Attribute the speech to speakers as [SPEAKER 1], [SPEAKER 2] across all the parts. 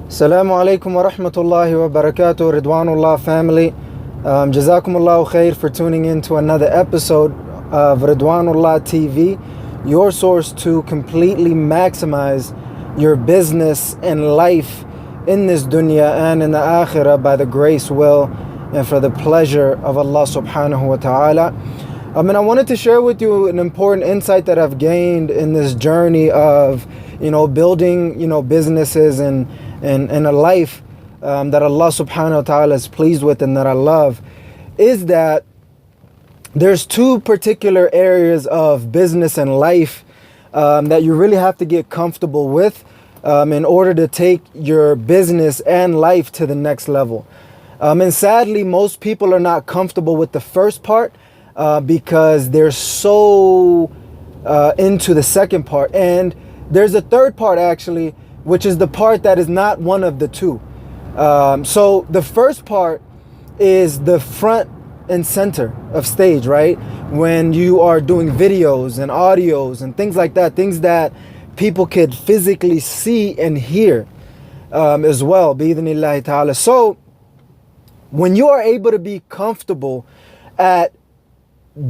[SPEAKER 1] Assalamu alaikum wa rahmatullahi wa barakatuh, Ridwanullah family. Jazakumullahu khair for tuning in to another episode of Ridwanullah TV, your source to completely maximize your business and life in this dunya and in the akhirah by the grace, will, and for the pleasure of Allah subhanahu wa ta'ala. And I wanted to share with you an important insight that I've gained in this journey of, building, businesses and a life that Allah subhanahu wa ta'ala is pleased with and that I love, is that there's two particular areas of business and life that you really have to get comfortable with in order to take your business and life to the next level. And sadly, most people are not comfortable with the first part because they're so into the second part. And there's a third part actually, which is the part that is not one of the two. So the first part is the front and center of stage, right? When you are doing videos and audios and things like that, things that people could physically see and hear as well, bi-idhnillahi ta'ala. So when you are able to be comfortable at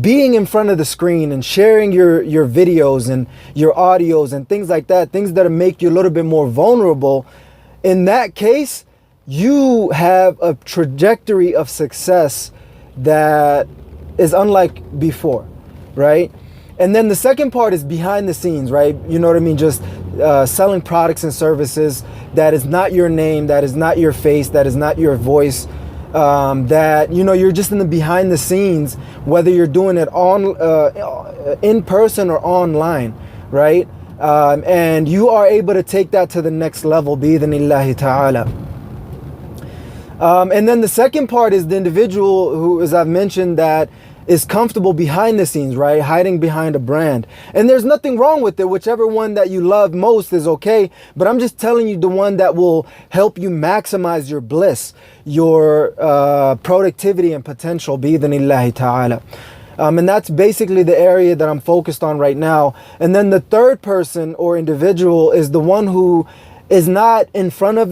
[SPEAKER 1] being in front of the screen and sharing your videos and your audios and things like that, things that make you a little bit more vulnerable, in that case, you have a trajectory of success that is unlike before, right? And then the second part is behind the scenes, right? You know what I mean? Just selling products and services that is not your name, that is not your face, that is not your voice. That you're just in the behind the scenes, whether you're doing it on in person or online, right? And you are able to take that to the next level, bi-idhnillahi ta'ala. And then the second part is the individual who, as I've mentioned, that is comfortable behind the scenes, right? Hiding behind a brand. And there's nothing wrong with it. Whichever one that you love most is okay. But I'm just telling you the one that will help you maximize your bliss, your productivity and potential, bi-idhnillahi ta'ala. And that's basically the area that I'm focused on right now. And then the third person or individual is the one who is not in front of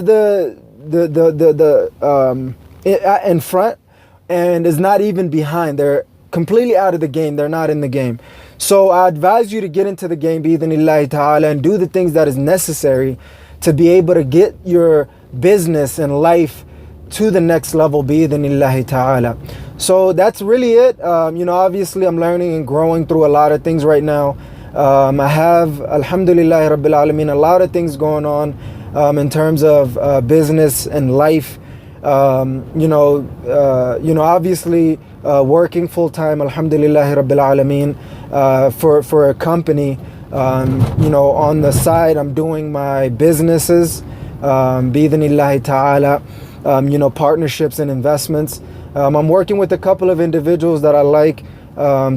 [SPEAKER 1] in front and is not even behind. They're completely out of the game. They're not in the game. So I advise you to get into the game, bi-idhnillahi ta'ala, and do the things that is necessary to be able to get your business and life to the next level, bi-idhnillahi ta'ala. So that's really it. Obviously I'm learning and growing through a lot of things right now. I have, alhamdulillah rabbil alameen, a lot of things going on in terms of business and life. Obviously working full-time, alhamdulillah rabbil alameen, for a company. On the side I'm doing my businesses, bi-idhnillahi ta'ala, partnerships and investments. I'm working with a couple of individuals that I like,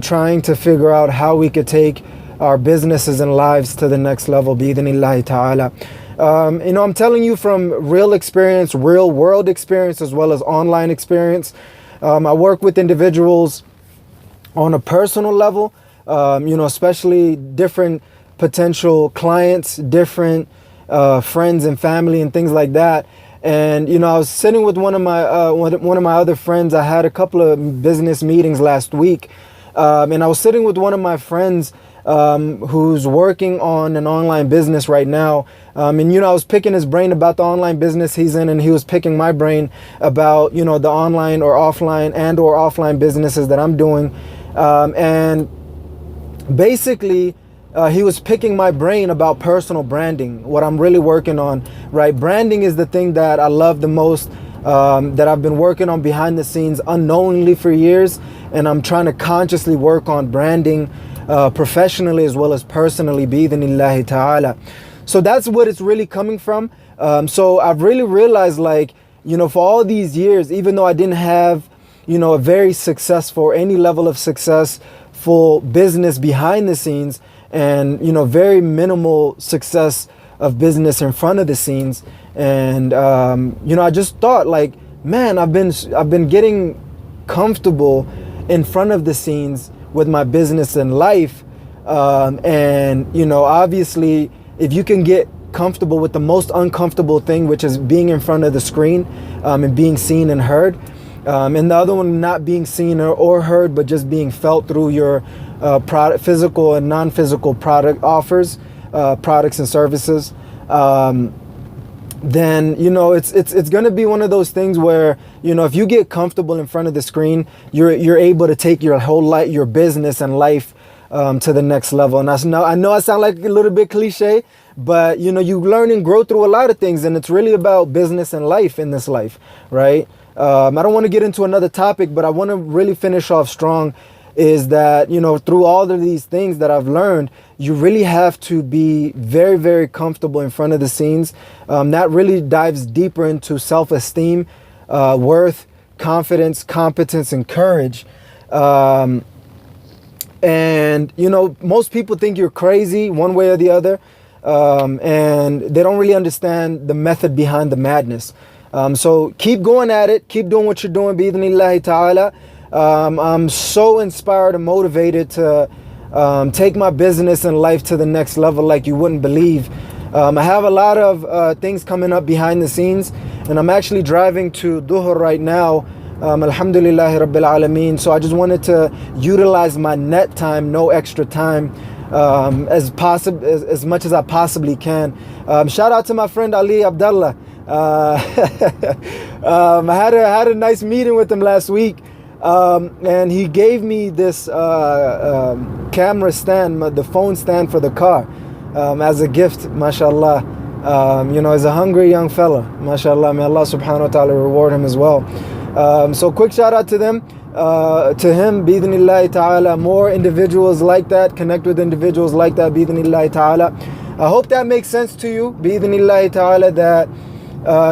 [SPEAKER 1] trying to figure out how we could take our businesses and lives to the next level, bi-idhnillahi ta'ala. I'm telling you from real experience, real world experience, as well as online experience. I work with individuals on a personal level, especially different potential clients, different friends and family and things like that. And I was sitting with one of my other friends. I had a couple of business meetings last week, and I was sitting with one of my friends who's working on an online business right now. I was picking his brain about the online business he's in, and he was picking my brain about, the online or offline businesses that I'm doing. And basically, he was picking my brain about personal branding, what I'm really working on, right? Branding is the thing that I love the most, that I've been working on behind the scenes unknowingly for years. And I'm trying to consciously work on branding professionally as well as personally, bi-idhnillahi ta'ala. So that's what it's really coming from. So I've really realized, for all these years, even though I didn't have, a very successful or any level of successful business behind the scenes, and, very minimal success of business in front of the scenes. And, I just thought man, I've been getting comfortable in front of the scenes with my business and life. And, obviously, if you can get comfortable with the most uncomfortable thing, which is being in front of the screen and being seen and heard. And the other one, not being seen or heard, but just being felt through your product, physical and non-physical product offers, products and services. Then, you know, it's going to be one of those things where, you know, if you get comfortable in front of the screen, you're able to take your whole life, your business and life to the next level. And I know I sound like a little bit cliche, but you know, you learn and grow through a lot of things, and it's really about business and life in this life, right? I don't want to get into another topic, but I want to really finish off strong. Is that, you know, through all of these things that I've learned, you really have to be very, very comfortable in front of the scenes. That really dives deeper into self-esteem, worth, confidence, competence, and courage. And, you know, most people think you're crazy one way or the other, and they don't really understand the method behind the madness. So keep going at it. Keep doing what you're doing, bi-idhnillahi ta'ala. I'm so inspired and motivated to take my business and life to the next level like you wouldn't believe. I have a lot of things coming up behind the scenes, and I'm actually driving to Dhuhr right now. Alhamdulillahi Rabbil Alameen. So I just wanted to utilize my net time, no extra time, as much as I possibly can. Shout out to my friend Ali Abdullah. I had a nice meeting with him last week. And he gave me this camera stand, the phone stand for the car, as a gift, mashallah. You know, as a hungry young fella, mashallah. May Allah subhanahu wa ta'ala reward him as well. So quick shout out to them, to him, bi-idhnillahi ta'ala. More individuals like that, connect with individuals like that, bi-idhnillahi ta'ala. I hope that makes sense to you, bi-idhnillahi ta'ala, that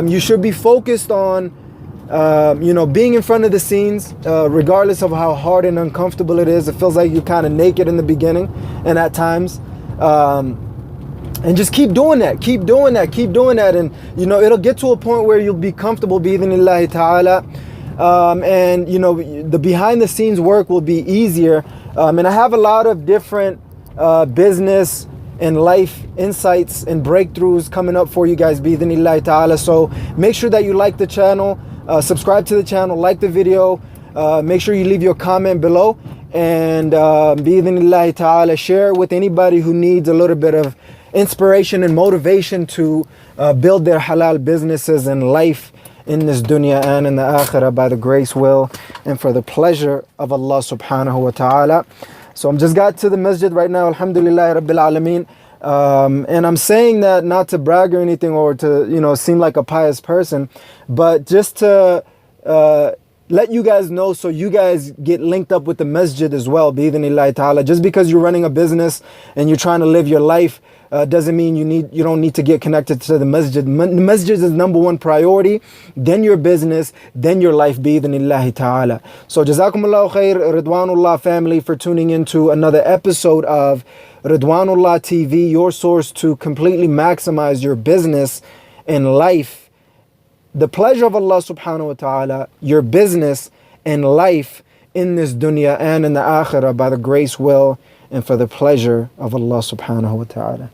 [SPEAKER 1] you should be focused on you know, being in front of the scenes, regardless of how hard and uncomfortable it is. It feels like you're kind of naked in the beginning and at times, and just keep doing that, keep doing that, and you know, it'll get to a point where you'll be comfortable, bi-idhnillahi ta'ala, and you know, the behind the scenes work will be easier. And I have a lot of different business and life insights and breakthroughs coming up for you guys, bi-idhnillahi ta'ala. So make sure that you like the channel, subscribe to the channel, like the video, make sure you leave your comment below, and bi-idhnillahi ta'ala, share with anybody who needs a little bit of inspiration and motivation to build their halal businesses and life in this dunya and in the akhirah by the grace, will, and for the pleasure of Allah subhanahu wa ta'ala. So I'm just got to the masjid right now, alhamdulillah rabbil alameen. And I'm saying that not to brag or anything, or to, you know, seem like a pious person, but just to let you guys know, so you guys get linked up with the masjid as well, bi-idhnillahi ta'ala. Just because you're running a business and you're trying to live your life doesn't mean you don't need to get connected to the masjid. The masjid is number one priority, then your business, then your life, bi-idhnillahi ta'ala. So jazakumullahu khair, Ridwanullah family, for tuning into another episode of Ridwanullah TV, your source to completely maximize your business and life. The pleasure of Allah subhanahu wa ta'ala, your business and life in this dunya and in the akhirah by the grace, will, and for the pleasure of Allah subhanahu wa ta'ala.